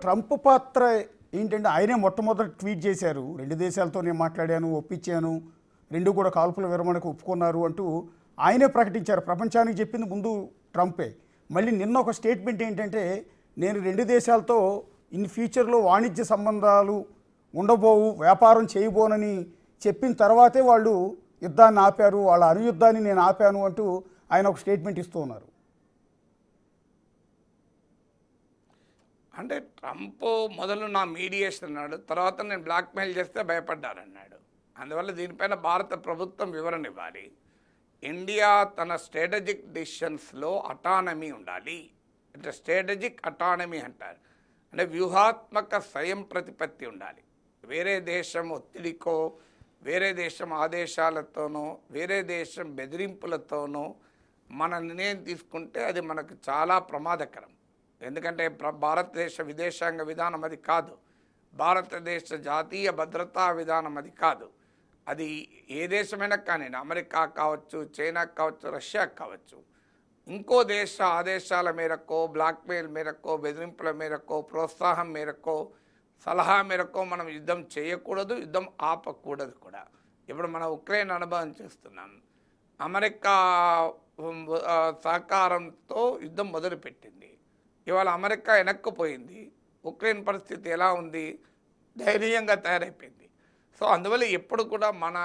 Trump పాత్ర ఏంటంటే ఆయనే మొట్టమొదటి ట్వీట్ చేశారు, రెండు దేశాలతో నేను మాట్లాడాను, ఒప్పించాను, రెండు కూడా కాల్పుల విరమణకు ఒప్పుకున్నారు అంటూ ఆయనే ప్రకటించారు. ప్రపంచానికి చెప్పింది ముందు ట్రంపే. మళ్ళీ నిన్న ఒక స్టేట్మెంట్ ఏంటంటే, నేను రెండు దేశాలతో ఇన్ ఫ్యూచర్లో వాణిజ్య సంబంధాలు ఉండబోవు, వ్యాపారం చేయబోనని చెప్పిన తర్వాతే వాళ్ళు యుద్ధాన్ని ఆపారు, వాళ్ళ అణుయుద్ధాన్ని నేను ఆపాను అంటూ ఆయన ఒక స్టేట్మెంట్ ఇస్తూ ఉన్నారు. అంటే ట్రంప్ మొదలు నా మీడియేషన్ అన్నాడు, తర్వాత నేను బ్లాక్మెయిల్ చేస్తే భయపడ్డారన్నాడు. అందువల్ల దీనిపైన భారత ప్రభుత్వం వివరణ ఇవ్వాలి. ఇండియా తన స్ట్రాటజిక్ డిసిషన్స్లో అటానమీ ఉండాలి. అంటే స్ట్రాటజిక్ అటానమీ అంటారు, అంటే వ్యూహాత్మక స్వయం ప్రతిపత్తి ఉండాలి. వేరే దేశం ఒత్తిడికో, వేరే దేశం ఆదేశాలతోనో, వేరే దేశం బెదిరింపులతోనో మన నిర్ణయం తీసుకుంటే అది మనకు చాలా ప్రమాదకరం. ఎందుకంటే భారతదేశ విదేశాంగ విధానం అది కాదు, భారతదేశ జాతీయ భద్రతా విధానం అది కాదు. అది ఏ దేశమైనా కానీ, అమెరికా కావచ్చు, చైనా కావచ్చు, రష్యా కావచ్చు, ఇంకో దేశ ఆదేశాల మేరకో, బ్లాక్మెయిల్ మేరకో, బెదిరింపుల మేరకో, ప్రోత్సాహం మేరకో, సలహా మేరకో మనం యుద్ధం చేయకూడదు, యుద్ధం ఆపకూడదు కూడా. ఇప్పుడు మనం ఉక్రెయిన్ అనుభవం చేస్తున్నాం. అమెరికా సహకారంతో యుద్ధం మొదలుపెట్టింది. ఇవాళ అమెరికా వెనక్కిపోయింది. ఉక్రెయిన్ పరిస్థితి ఎలా ఉంది? ధైర్యంగా తయారైపోయింది. సో అందువల్ల ఎప్పుడు కూడా మన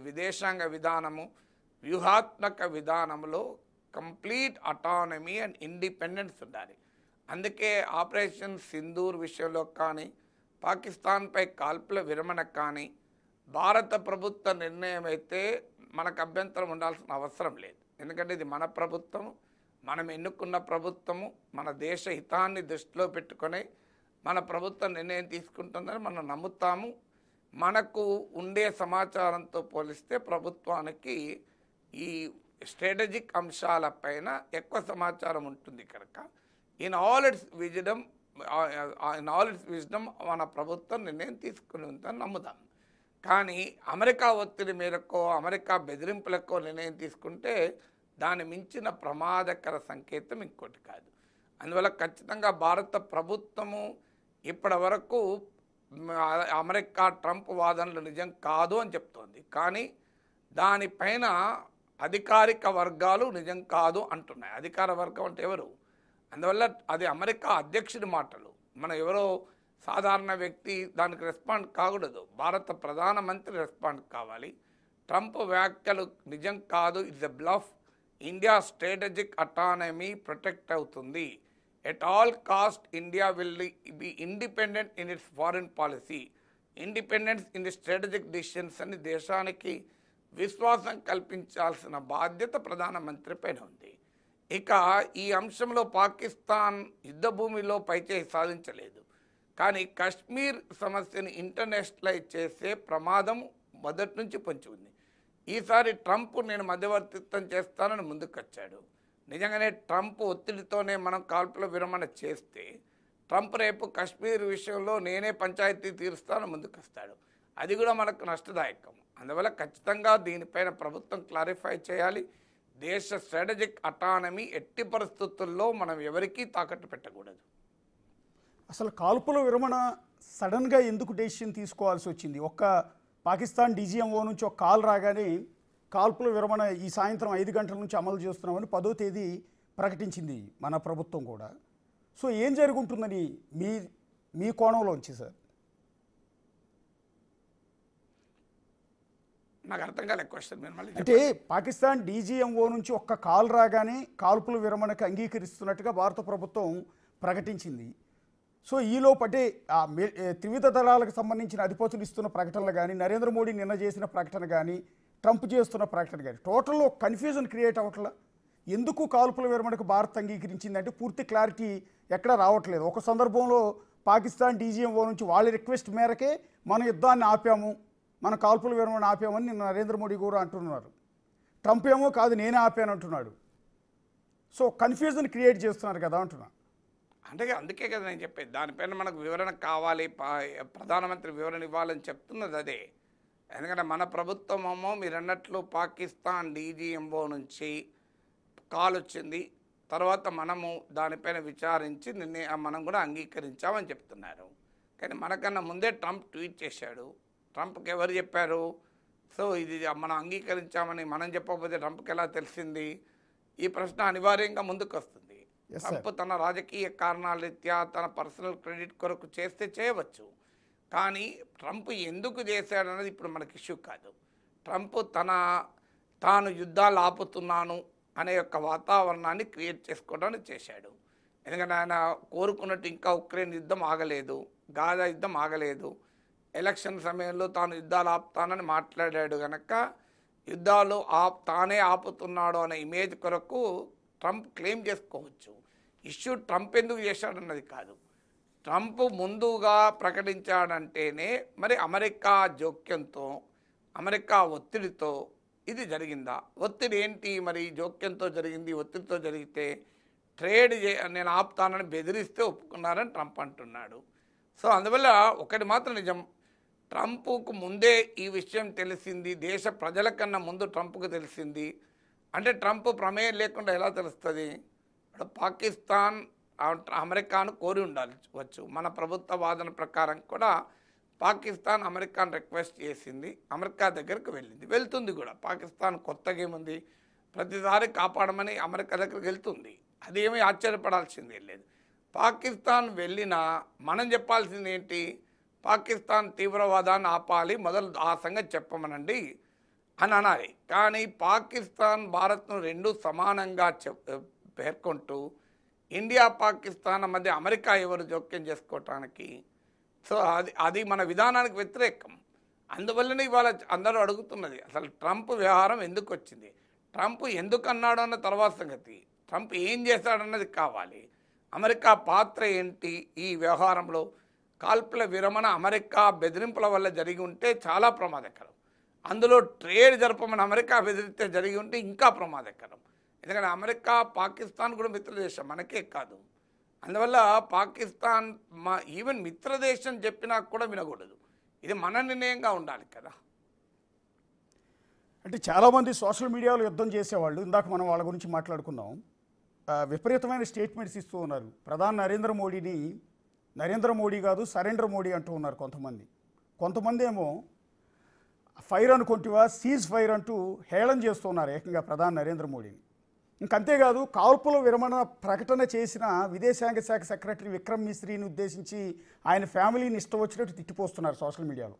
విదేశాంగ విధానము, వ్యూహాత్మక విధానంలో కంప్లీట్ అటానమీ అండ్ ఇండిపెండెన్స్ ఉండాలి. అందుకే ఆపరేషన్ సింధూర్ విషయంలో కానీ, పాకిస్తాన్పై కాల్పుల విరమణ కానీ భారత ప్రభుత్వ నిర్ణయం అయితే మనకు అభ్యంతరం ఉండాల్సిన అవసరం లేదు. ఎందుకంటే ఇది మన ప్రభుత్వం, మనం ఎన్నుకున్న ప్రభుత్వము, మన దేశ హితాన్ని దృష్టిలో పెట్టుకొని మన ప్రభుత్వం నిర్ణయం తీసుకుంటుందని మనం నమ్ముతాము. మనకు ఉండే సమాచారంతో పోలిస్తే ప్రభుత్వానికి ఈ స్ట్రాటజిక్ అంశాలపైన ఎక్కువ సమాచారం ఉంటుంది కనుక ఇన్ ఆల్ ఇట్స్ విజ్డమ్ మన ప్రభుత్వం నిర్ణయం తీసుకుని ఉందని నమ్ముదాం. కానీ అమెరికా ఒత్తిడి మేరకో, అమెరికా బెదిరింపులకో నిర్ణయం తీసుకుంటే దాని మించిన ప్రమాదకర సంకేతం ఇంకోటి కాదు. అందువల్ల ఖచ్చితంగా భారత ప్రభుత్వము ఇప్పటి వరకు అమెరికా ట్రంప్ వాదనలు నిజం కాదు అని చెప్తోంది. కానీ దానిపైన అధికారిక వర్గాలు నిజం కాదు అంటున్నాయి. అధికార వర్గం అంటే ఎవరు? అందువల్ల అది అమెరికా అధ్యక్షుడి మాటలు, మన ఎవరో సాధారణ వ్యక్తి దానికి రెస్పాండ్ కాకూడదు. భారత ప్రధానమంత్రి రెస్పాండ్ కావాలి. ట్రంప్ వ్యాఖ్యలు నిజం కాదు, it's a bluff, India strategic autonomy protect అవుతుంది, at all cost India will be independent in its foreign policy, independence in the strategic decisions అని దేశానికి విశ్వాసం కల్పించాల్సిన బాధ్యత ప్రధానమంత్రి పైన ఉంది. ఇక ఈ అంశంలో పాకిస్తాన్ యుద్ధభూమిలో పైచేయి సాధించలేదు, కానీ కశ్మీర్ సమస్యని ఇంటర్నేషనలైజ్ చేసే ప్రమాదం మొదటి నుంచి పొంచి ఉంది. ఈసారి ట్రంప్ నేను మధ్యవర్తిత్వం చేస్తానని ముందుకొచ్చాడు. నిజంగానే ట్రంప్ ఒత్తిడితోనే మనం కాల్పుల విరమణ చేస్తే ట్రంప్ రేపు కశ్మీర్ విషయంలో నేనే పంచాయతీ తీరుస్తాను ముందుకొస్తాడు. అది కూడా మనకు నష్టదాయకం. అందువల్ల ఖచ్చితంగా దీనిపైన ప్రభుత్వం క్లారిఫై చేయాలి. దేశ స్ట్రాటజిక్ అటానమీ ఎట్టి పరిస్థితుల్లో మనం ఎవరికీ తాకట్టు పెట్టకూడదు. అసలు కాల్పుల విరమణ సడన్గా ఎందుకు డెసిషన్ తీసుకోవాల్సి వచ్చింది? ఒక్క పాకిస్తాన్ డీజీఎంఓ నుంచి ఒక కాల్ రాగానే కాల్పుల విరమణ ఈ సాయంత్రం 5 గంటల నుంచి అమలు చేస్తున్నామని 10వ తేదీ ప్రకటించింది మన ప్రభుత్వం కూడా. సో ఏం జరుగుతుందని మీ కోణంలోంచి సార్? నాకు అర్థం కాలే క్వశ్చన్. అంటే పాకిస్తాన్ డీజీఎంఓ నుంచి ఒక్క కాల్ రాగానే కాల్పుల విరమణకు అంగీకరిస్తున్నట్టుగా భారత ప్రభుత్వం ప్రకటించింది. సో ఈలోపటే త్రివిధ దళాలకు సంబంధించిన అధిపతులు ఇస్తున్న ప్రకటనలు కానీ, నరేంద్ర మోడీ నిన్న చేసిన ప్రకటన కానీ, ట్రంప్ చేస్తున్న ప్రకటన కానీ టోటల్లో కన్ఫ్యూజన్ క్రియేట్ అవ్వట్లా? ఎందుకు కాల్పుల విరమణకు భారత్ అంగీకరించిందంటే పూర్తి క్లారిటీ ఎక్కడా రావట్లేదు. ఒక సందర్భంలో పాకిస్తాన్ డీజీఎంఓ నుంచి వాళ్ళ రిక్వెస్ట్ మేరకే మన యుద్ధాన్ని ఆపాము, మన కాల్పుల విరమణ ఆపామని నిన్న నరేంద్ర మోడీ కూడా అంటున్నారు. ట్రంప్ ఏమో కాదు నేనే ఆపాను అంటున్నాడు. సో కన్ఫ్యూజన్ క్రియేట్ చేస్తున్నారు కదా అంటున్నా. అంటే అందుకే కదా నేను చెప్పేది, దానిపైన మనకు వివరణ కావాలి, ప్రధానమంత్రి వివరణ ఇవ్వాలని చెప్తున్నది అదే. ఎందుకంటే మన ప్రభుత్వమేమో మీరు అన్నట్లు పాకిస్తాన్ డీజీఎంఓ నుంచి కాల్ వచ్చింది, తర్వాత మనము దానిపైన విచారించి మనం కూడా అంగీకరించామని చెప్తున్నారు. కానీ మనకన్నా ముందే ట్రంప్ ట్వీట్ చేశాడు. ట్రంప్కి ఎవరు చెప్పారు? సో ఇది మనం అంగీకరించామని మనం చెప్పకపోతే ట్రంప్కి ఎలా తెలిసింది? ఈ ప్రశ్న అనివార్యంగా ముందుకు వస్తుంది. Yes, sir. ట్రంప్ తన రాజకీయ కారణాల రీత్యా తన పర్సనల్ క్రెడిట్ కొరకు చేస్తే చేయవచ్చు. కానీ ట్రంప్ ఎందుకు చేశాడన్నది ఇప్పుడు మనకి ఇష్యూ కాదు. ట్రంప్ తాను యుద్ధాలు ఆపుతున్నాను అనే యొక్క వాతావరణాన్ని క్రియేట్ చేసుకోవడానికి చేశాడు. ఎందుకంటే ఆయన కోరుకున్నట్టు ఇంకా ఉక్రెయిన్ యుద్ధం ఆగలేదు, గాజా యుద్ధం ఆగలేదు. ఎలక్షన్ సమయంలో తాను యుద్ధాలు ఆపుతానని మాట్లాడాడు కనుక యుద్ధాలు తానే ఆపుతున్నాడు అనే ఇమేజ్ కొరకు ట్రంప్ క్లెయిమ్ చేసుకోవచ్చు. ఇష్యూ ట్రంప్ ఎందుకు చేశాడన్నది కాదు. ట్రంప్ ముందుగా ప్రకటించాడంటేనే మరి అమెరికా జోక్యంతో, అమెరికా ఒత్తిడితో ఇది జరిగిందా? ఒత్తిడి ఏంటి? మరి జోక్యంతో జరిగింది, ఒత్తిడితో జరిగితే ట్రేడ్ నేను ఆపుతానని బెదిరిస్తే ఒప్పుకున్నారని ట్రంప్ అంటున్నాడు. సో అందువల్ల ఒకటి మాత్రం నిజం, ట్రంప్కు ముందే ఈ విషయం తెలిసింది, దేశ ప్రజల కన్నా ముందు ట్రంప్కు తెలిసింది. అంటే ట్రంప్ ప్రమేయం లేకుండా ఎలా తెలుస్తుంది? పాకిస్తాన్ అమెరికాను కోరి ఉండవచ్చు. మన ప్రభుత్వ వాదన ప్రకారం కూడా పాకిస్తాన్ అమెరికాను రిక్వెస్ట్ చేసింది, అమెరికా దగ్గరకు వెళ్ళింది, వెళ్తుంది కూడా. పాకిస్తాన్ కొత్తగా ఏముంది, ప్రతిసారి కాపాడమని అమెరికా దగ్గరికి వెళ్తుంది. అదేమీ ఆశ్చర్యపడాల్సిందే లేదు. పాకిస్తాన్ వెళ్ళినా మనం చెప్పాల్సింది ఏంటి? పాకిస్తాన్ తీవ్రవాదాన్ని ఆపాలి, మొదలు ఆ సంగతి చెప్పమనండి అని అనాలి. కానీ పాకిస్తాన్ భారత్ను రెండు సమానంగా పేర్కొంటూ ఇండియా పాకిస్తాన్ మధ్య అమెరికా ఎవరు జోక్యం చేసుకోవటానికి? సో అది మన విధానానికి వ్యతిరేకం. అందువల్లనే ఇవాళ అందరూ అడుగుతున్నది అసలు ట్రంప్ వ్యవహారం ఎందుకు వచ్చింది, ట్రంప్ ఎందుకు అన్నాడు అన్న తర్వాత సంగతి, ట్రంప్ ఏం చేశాడన్నది కావాలి. అమెరికా పాత్ర ఏంటి ఈ వ్యవహారంలో? కాల్పుల విరమణ అమెరికా బెదిరింపుల వల్ల జరిగి ఉంటే చాలా ప్రమాదకరం. అందులో ట్రేడ్ జరపమని అమెరికా బెదిరిస్తే జరిగి ఉంటే ఇంకా ప్రమాదకరం. ఎందుకంటే అమెరికా పాకిస్తాన్ కూడా మిత్రదేశం, మనకే కాదు. అందువల్ల పాకిస్తాన్ ఈవెన్ మిత్రదేశం చెప్పినా కూడా వినకూడదు. ఇది మన నిర్ణయంగా ఉండాలి కదా. అంటే చాలామంది సోషల్ మీడియాలో యుద్ధం చేసేవాళ్ళు, ఇందాక మనం వాళ్ళ గురించి మాట్లాడుకున్నాం, విపరీతమైన స్టేట్మెంట్స్ ఇస్తూ ఉన్నారు. ప్రధాని నరేంద్ర మోడీ కాదు సరెండర్ మోడీ అంటూ ఉన్నారు కొంతమంది ఏమో ఫైర్ అనుకుంటువా, సీజ్ ఫైర్ అంటూ హేళన చేస్తున్నారు ఏకంగా ప్రధాని నరేంద్ర మోడీని. ఇంకంతేకాదు, కాల్పుల విరమణ ప్రకటన చేసిన విదేశాంగ శాఖ సెక్రటరీ విక్రమ్ మిస్రీని ఉద్దేశించి ఆయన ఫ్యామిలీని ఇష్టం వచ్చినట్టు తిట్టిపోస్తున్నారు సోషల్ మీడియాలో.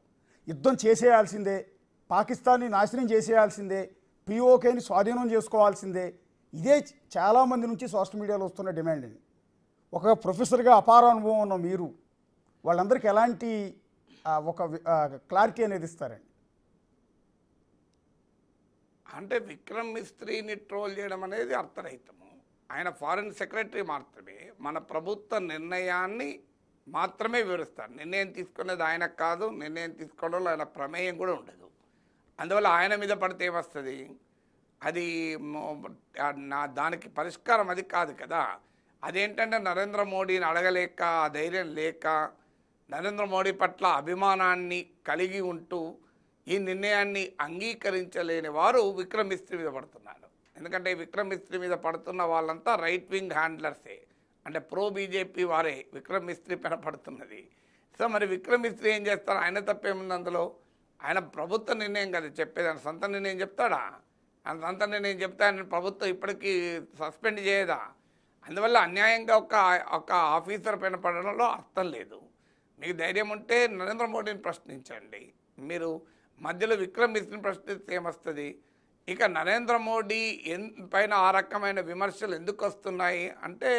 యుద్ధం చేసేయాల్సిందే, పాకిస్తాన్ని నాశనం చేసేయాల్సిందే, పిఓకేని స్వాధీనం చేసుకోవాల్సిందే. ఇదే చాలామంది నుంచి సోషల్ మీడియాలో వస్తున్న డిమాండ్ అండి. ఒక ప్రొఫెసర్గా అపార అనుభవం ఉన్న మీరు వాళ్ళందరికీ ఎలాంటి ఒక క్లారిటీ అనేది ఇస్తారండి? అంటే విక్రమ్ మిస్త్రీని ట్రోల్ చేయడం అనేది అర్థరహితము. ఆయన ఫారిన్ సెక్రటరీ మాత్రమే, మన ప్రభుత్వ నిర్ణయాన్ని మాత్రమే వివరిస్తారు. నిర్ణయం తీసుకునేది ఆయన కాదు, నిర్ణయం తీసుకోవడంలో ఆయన ప్రమేయం కూడా ఉండదు. అందువల్ల ఆయన మీద పడితే ఏమొస్తుంది? అది దానికి పరిష్కారం అది కాదు కదా. అదేంటంటే నరేంద్ర మోడీని అడగలేక, ధైర్యం లేక, నరేంద్ర మోడీ పట్ల అభిమానాన్ని కలిగి ఉంటూ ఈ నిర్ణయాన్ని అంగీకరించలేని వారు విక్రమ్ మిస్త్రీ మీద పడుతున్నారు. ఎందుకంటే విక్రమ్ మిస్త్రీ మీద పడుతున్న వాళ్ళంతా రైట్ వింగ్ హ్యాండ్లర్సే, అంటే ప్రో బీజేపీ వారే విక్రమ్ మిస్త్రీ పైన పడుతున్నది. సో మరి విక్రమ్ మిస్త్రీ ఏం చేస్తారు? ఆయన తప్పేముంది అందులో? ఆయన ప్రభుత్వ నిర్ణయం కదా చెప్పేది, ఆయన సొంత నిర్ణయం చెప్తాడా? ఆయన సొంత నిర్ణయం చెప్తే ఆయన ప్రభుత్వం ఇప్పటికీ సస్పెండ్ చేయదా? అందువల్ల అన్యాయంగా ఒక ఆఫీసర్ పైన పడడంలో అర్థం లేదు. మీకు ధైర్యం ఉంటే నరేంద్ర మోడీని ప్రశ్నించండి. మీరు మధ్యలో విక్రమ్ మిస్త్రీని ప్రశ్నిస్తే ఏమొస్తుంది? ఇక నరేంద్ర మోడీ పైన ఆ రకమైన విమర్శలు ఎందుకు వస్తున్నాయి అంటే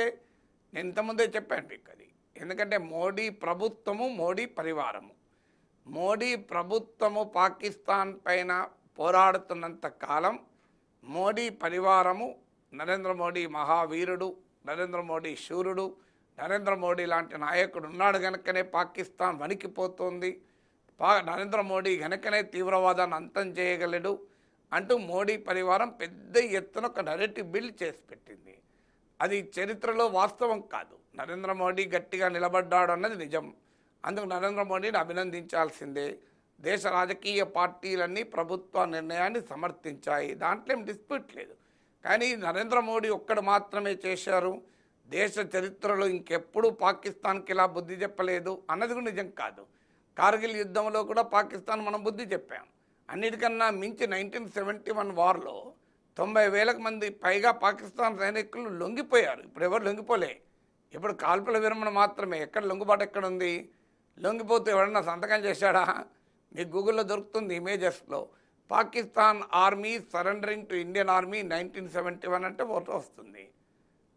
నేను ఇంతకుముందే చెప్పాను మీకు అది. ఎందుకంటే మోడీ ప్రభుత్వము, మోడీ పరివారము, మోడీ ప్రభుత్వము పాకిస్తాన్ పైన పోరాడుతున్నంత కాలం మోడీ పరివారము, నరేంద్ర మోడీ మహావీరుడు, నరేంద్ర మోడీ శూరుడు, నరేంద్ర మోడీ లాంటి నాయకుడు ఉన్నాడు కనుకనే పాకిస్తాన్ వణికిపోతుంది, నరేంద్ర మోడీ కనుకనే తీవ్రవాదాన్ని అంతం చేయగలడు అంటూ మోడీ పరివారం పెద్ద ఎత్తున ఒక నెరేటివ్ బిల్డ్ చేసి పెట్టింది. అది చరిత్రలో వాస్తవం కాదు. నరేంద్ర మోడీ గట్టిగా నిలబడ్డాడు అన్నది నిజం. అందుకు నరేంద్ర మోడీని అభినందించాల్సిందే. దేశ రాజకీయ పార్టీలన్నీ ప్రభుత్వ నిర్ణయాన్ని సమర్థించాయి, దాంట్లో ఏం డిస్ప్యూట్ లేదు. కానీ నరేంద్ర మోడీ ఒక్కడు మాత్రమే చేశారు. దేశ చరిత్రలో ఇంకెప్పుడు పాకిస్తాన్కి ఇలా బుద్ధి చెప్పలేదు అన్నది కూడా నిజం కాదు. కార్గిల్ యుద్ధంలో కూడా పాకిస్తాన్ మనం బుద్ధి చెప్పాం. అన్నిటికన్నా మించి 1971 వార్లో 90,000 మంది పైగా పాకిస్తాన్ సైనికులు లొంగిపోయారు. ఇప్పుడు ఎవరు లొంగిపోలే. ఇప్పుడు కాల్పుల విరమణ మాత్రమే. ఎక్కడ లొంగుబాటు ఎక్కడ ఉంది? లొంగిపోతే ఎవరన్నా సంతకం చేశాడా? మీకు గూగుల్లో దొరుకుతుంది ఇమేజెస్లో. Pakistan army surrendering to Indian army 1971 అంటే ఫోటో వస్తుంది.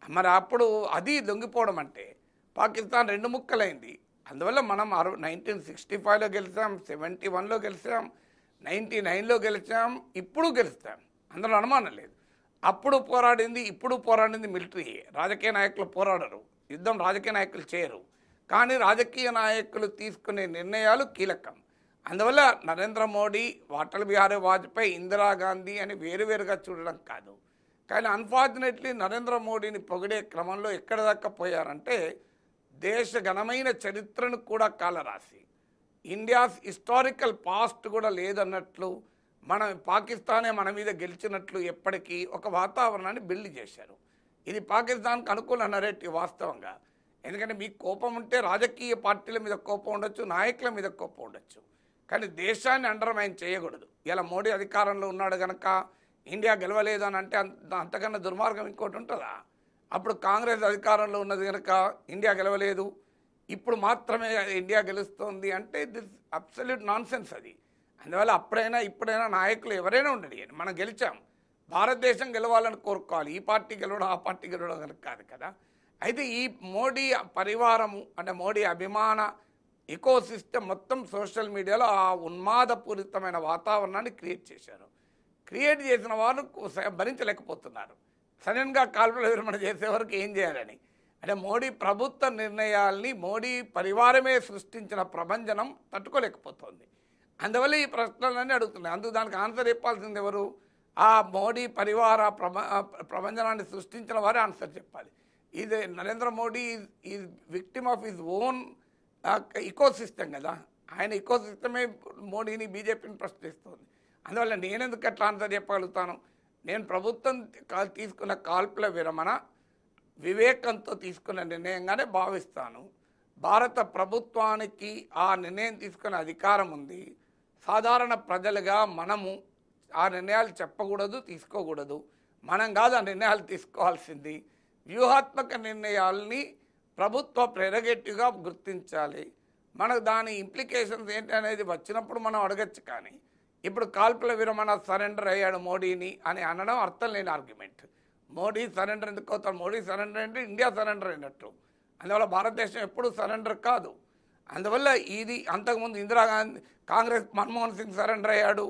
మరి అప్పుడు అది లొంగిపోవడం అంటే పాకిస్తాన్ రెండు ముక్కలైంది. అందువల్ల మనం 1965లో గెలిచాం, 71లో గెలిచాం, 99లో గెలిచాం, ఇప్పుడు గెలుస్తాం. అందులో అనుమానం లేదు. అప్పుడు పోరాడింది, ఇప్పుడు పోరాడింది మిలిటరీ. రాజకీయ నాయకులు పోరాడరు, యుద్ధం రాజకీయ నాయకులు చేయరు. కానీ రాజకీయ నాయకులు తీసుకునే నిర్ణయాలు కీలకం. అందువల్ల నరేంద్ర మోడీ, అటల్ బిహారీ వాజ్పేయి, ఇందిరాగాంధీ అని వేరువేరుగా చూడడం కాదు. కానీ అన్ఫార్చునేట్లీ నరేంద్ర మోడీని పొగిడే క్రమంలో ఎక్కడ దాకా పోయారంటే దేశ ఘనమైన చరిత్రను కూడా కాలరాసి, ఇండియాస్ హిస్టారికల్ పాస్ట్ కూడా లేదన్నట్లు, పాకిస్తానే మన మీద గెలిచినట్లు ఎప్పటికీ ఒక వాతావరణాన్ని బిల్డ్ చేశారు. ఇది పాకిస్తాన్కి అనుకూల నరేటివ్ వాస్తవంగా. ఎందుకంటే మీకు కోపం ఉంటే రాజకీయ పార్టీల మీద కోపం ఉండొచ్చు, నాయకుల మీద కోపం ఉండొచ్చు, కానీ దేశాన్ని అండర్మైన్ చేయకూడదు. ఇలా మోడీ అధికారంలో ఉన్నాడు కనుక ఇండియా గెలవలేదు అని అంటే అంతకన్నా దుర్మార్గం ఇంకోటి ఉంటుందా? అప్పుడు కాంగ్రెస్ అధికారంలో ఉన్నది కనుక ఇండియా గెలవలేదు, ఇప్పుడు మాత్రమే ఇండియా గెలుస్తోంది అంటే దిస్ అబ్సల్యూట్ నాన్ సెన్స్ అది. అందువల్ల అప్పుడైనా ఇప్పుడైనా నాయకులు ఎవరైనా ఉండండి, మనం గెలిచాం, భారతదేశం గెలవాలని కోరుకోవాలి. ఈ పార్టీ గెలవడం ఆ పార్టీ గెలవడం కనుక కాదు కదా. అయితే ఈ మోడీ పరివారము అంటే మోడీ అభిమాన ఎకో సిస్టమ్ మొత్తం సోషల్ మీడియాలో ఆ ఉన్మాదపూరితమైన వాతావరణాన్ని క్రియేట్ చేశారు. క్రియేట్ చేసిన వారు భరించలేకపోతున్నారు. సడన్గా కాల్పుల విరమణ చేసే వరకు ఏం చేయాలని అంటే మోడీ ప్రభుత్వ నిర్ణయాల్ని మోడీ పరివారమే సృష్టించిన ప్రభంజనం తట్టుకోలేకపోతుంది. అందువల్ల ఈ ప్రశ్నలన్నీ అడుగుతున్నాయి. అందుకు దానికి ఆన్సర్ చెప్పాల్సింది ఎవరు? ఆ మోడీ పరివార ప్రభంజనాన్ని సృష్టించిన వారే ఆన్సర్ చెప్పాలి. ఇది Narendra Modi is victim of his own eco system కదా. ఆయన ఇకో సిస్టమే మోడీని, బీజేపీని ప్రశ్నిస్తుంది. అందువల్ల నేనెందుకు అట్లా ఆన్సర్ చెప్పగలుగుతాను? నేను ప్రభుత్వం తీసుకున్న కాల్పుల విరమణ వివేకంతో తీసుకున్న నిర్ణయంగానే భావిస్తాను. భారత ప్రభుత్వానికి ఆ నిర్ణయం తీసుకునే అధికారం ఉంది. సాధారణ ప్రజలుగా మనము ఆ నిర్ణయాలు చెప్పకూడదు, తీసుకోకూడదు. మనం కాదు ఆ నిర్ణయాలు తీసుకోవాల్సింది. వ్యూహాత్మక నిర్ణయాల్ని ప్రభుత్వ ప్రెరగేటివ్గా గుర్తించాలి. మనకు దాని ఇంప్లికేషన్స్ ఏంటి అనేది వచ్చినప్పుడు మనం అడగచ్చు. కానీ ఇప్పుడు కాల్పుల విరమణ సరెండర్ అయ్యాడు మోడీని అని అనడం అర్థం లేని ఆర్గ్యుమెంట్. మోడీ సరెండర్ ఎందుకు అవుతారు? మోడీ సరెండర్ అంటే ఇండియా సరెండర్ అయినట్టు. అందువల్ల భారతదేశం ఎప్పుడు సరెండర్ కాదు. అందువల్ల ఇది అంతకుముందు ఇందిరాగాంధీ, కాంగ్రెస్, మన్మోహన్ సింగ్ సరెండర్ అయ్యాడు,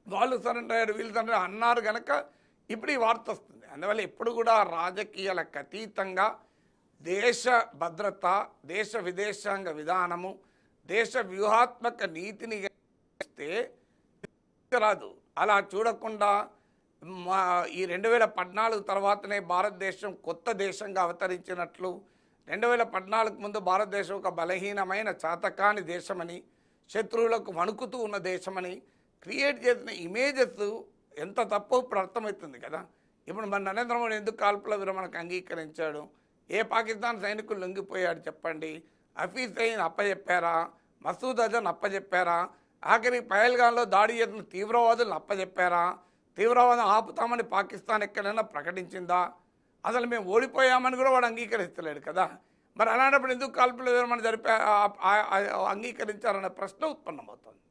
వాళ్ళు సరెండర్ అయ్యాడు, వీళ్ళు సరెండర్ అన్నారు కనుక ఇప్పుడు ఈ వార్త వస్తుంది. అందువల్ల ఎప్పుడు కూడా రాజకీయాలకు అతీతంగా దేశ భద్రత, దేశ విదేశాంగ విధానము, దేశ వ్యూహాత్మక నీతిని ఇస్తే రాదు. అలా చూడకుండా ఈ 2014 తర్వాతనే భారతదేశం కొత్త దేశంగా అవతరించినట్లు, 2014 ముందు భారతదేశం ఒక బలహీనమైన చాతకాని దేశమని, శత్రువులకు వణుకుతూ ఉన్న దేశమని క్రియేట్ చేసిన ఇమేజెస్ ఎంత తప్పో ఇప్పుడు అర్థమవుతుంది కదా. ఇప్పుడు మన నరేంద్ర మోడీ ఎందుకు కాల్పుల విరమణకు అంగీకరించాడు? ఏ పాకిస్తాన్ సైనికులు లొంగిపోయాడు చెప్పండి? హఫీజ్ సయీద్ అప్పచెప్పారా? మసూద్ అజర్ని అప్పచెప్పారా? ఆఖరి పహల్గాన్లో దాడి చేసిన తీవ్రవాదులను అప్పచెప్పారా? తీవ్రవాదం ఆపుతామని పాకిస్తాన్ ఎక్కడైనా ప్రకటించిందా? అసలు మేము ఓడిపోయామని కూడా వాడు అంగీకరిస్తలేడు కదా. మరి అలాంటప్పుడు ఎందుకు కాల్పుల విరమణ అంగీకరించారనే ప్రశ్న ఉత్పన్నమవుతుంది.